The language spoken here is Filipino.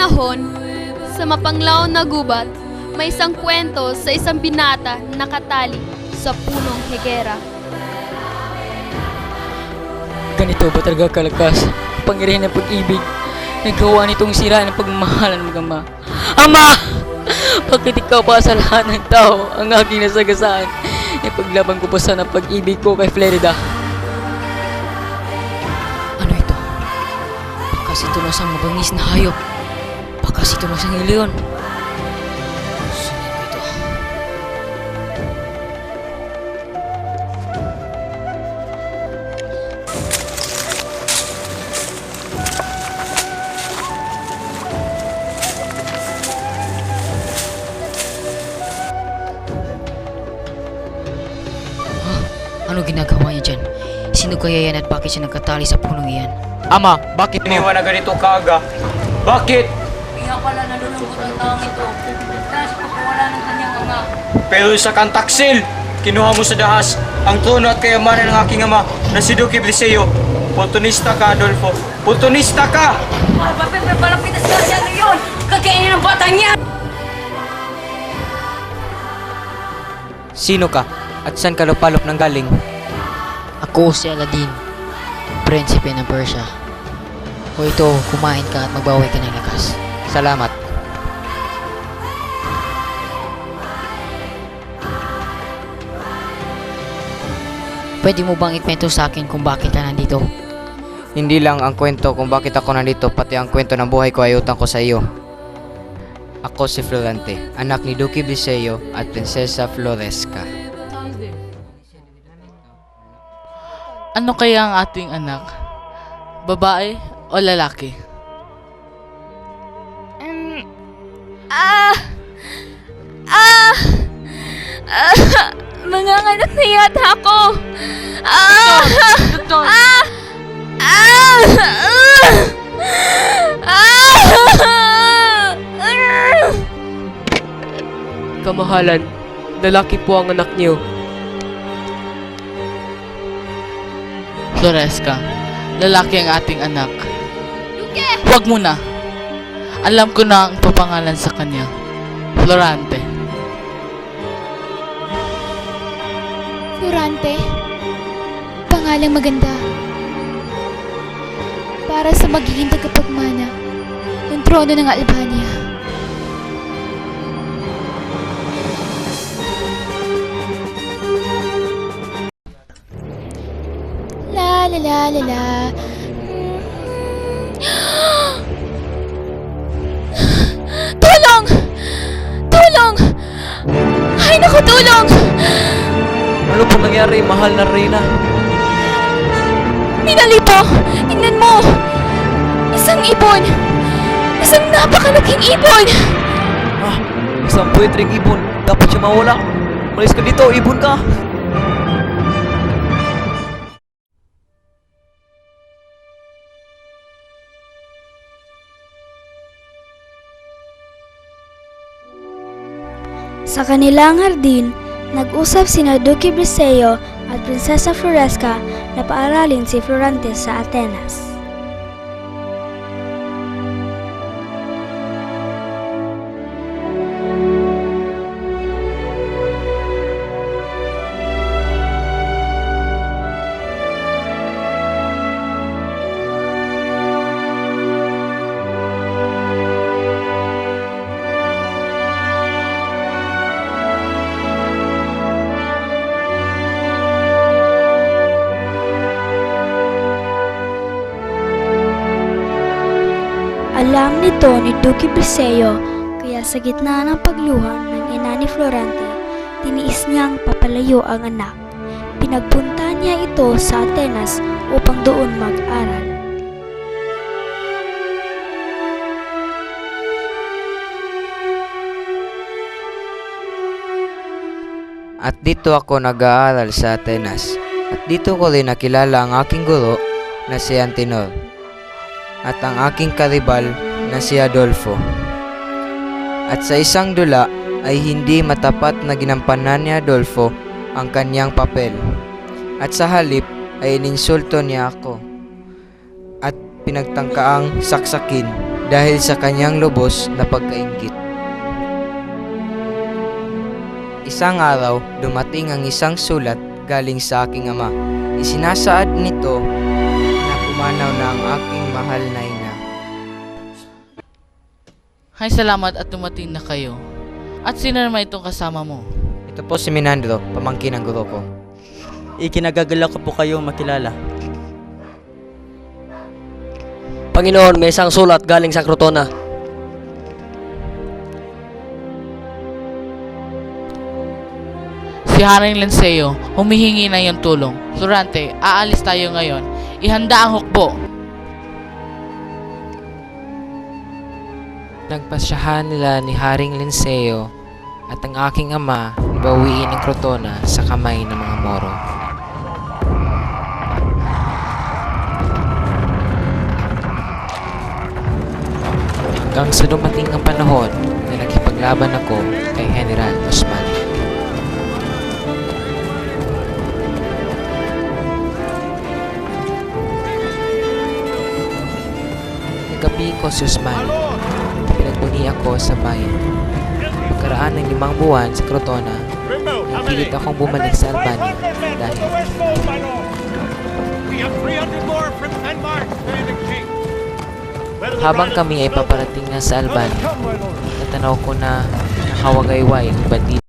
panahon, sa mapanglaw na gubat, may isang kwento sa isang binata na nakatali sa punong higera. Ganito ba talaga kalakas ang pangyarihan ng pag-ibig na gawa nitong sira ng pagmamahalan ng Ama? Ama! Bakit ikaw pa sa lahat ng tao ang aking nasagasaan? Ipaglaban ko pa sana ang pag-ibig ko kay Florida. Ano ito? Baka si Tunos ang mabangis na hayop. Baka si Tunos ang leon. Sunod ko ito. Ano ginagawa niya dyan? Sino kaya yan at bakit siya nagkatali sa punong iyan? Ama, bakit iniwan na ganito kaaga? Bakit? Kaya pala nalulungkot ang taong ito. Dahil sa pagkawala ng kanyang ama. Pero sa kang taksil, kinuha mo sa dahas ang trono at kayamanan ng aking ama na si Duque Bliseo. Oportunista ka, Adolfo. Oportunista ka! Bakit may palapitas ka siya ngayon? Kakainin ang bata niya! Sino ka? At saan ka lupalop nang galing? Ako si Aladdin, prinsipe ng Persia. O ito, kumain ka at magbawi ka ng lakas. Salamat. Pwede mo bang ikwento sa akin kung bakit ka nandito? Hindi lang ang kwento kung bakit ako nandito, pati ang kwento ng buhay ko ay utang ko sa iyo. Ako si Florante, anak ni Duque Bliseo at Prinsesa Floresca. Ano kaya ang ating anak? Babae o lalaki? Manganganak na yata ako! Doktor! Kamahalan, lalaki po ang anak niyo. Floresca, lalaki ang ating anak. Duque! Huwag mo na. Alam ko na ang papangalan sa kanya. Florante. Florante, pangalang maganda. Para sa magiging tagapagmana ng trono ng Albania. La la la la la. Tulong! Tulong! Ay naku, tulong! Ano po nangyari, mahal na Reyna? Minalito! Tingnan mo! Isang ibon! Isang napakalaking ibon! Ah, isang puwetring ibon. Dapat siya mawala. Malis ka dito, ibon ka. Sa kanilang hardin, nag-usap sina Duque Bliseo at Prinsesa Floresca na paaralin si Florante sa Atenas. Alam nito ni Duque Bliseo, kaya sa gitna ng pagluha ng ina ni Florante, tiniis niyang papalayo ang anak. Pinagpunta niya ito sa Atenas upang doon mag-aral. At dito ako nag-aaral sa Atenas. At dito ko rin nakilala ang aking guro na si Antenor. At ang aking karibal na si Adolfo. At sa isang dula ay hindi matapat na ginampanan ni Adolfo ang kanyang papel. At sa halip ay ininsulto niya ako. At pinagtangkaang saksakin dahil sa kanyang lubos na pagkaingit. Isang araw, dumating ang isang sulat galing sa aking ama. Isinasaad nito na pumanaw na ang aking mahal na ina. Hay, salamat at dumating na kayo. At sino naman itong kasama mo? Ito po si Minandro, pamangkin ng guro ko. Ikinagagalak ko po kayong makilala. Panginoon, may isang sulat galing sa Crotona. Si Haring Linceo, humihingi na iyong tulong. Florante, aalis tayo ngayon. Ihanda ang hukbo. Nagpasyahan nila ni Haring Linceo at ang aking ama na bawiin ang Crotona sa kamay ng mga Moro. Hanggang sa dumating ang panahon na nakipaglaban ako kay General Osman. Nagabi ko si Osman. Pinagbuni ako sa bayan. Pagkaraan ng 5 buwan sa Crotona, napilit akong bumalik sa Albania dahil habang kami ay paparating na sa Albania, natanaw ko na nakawagayway ang bandito.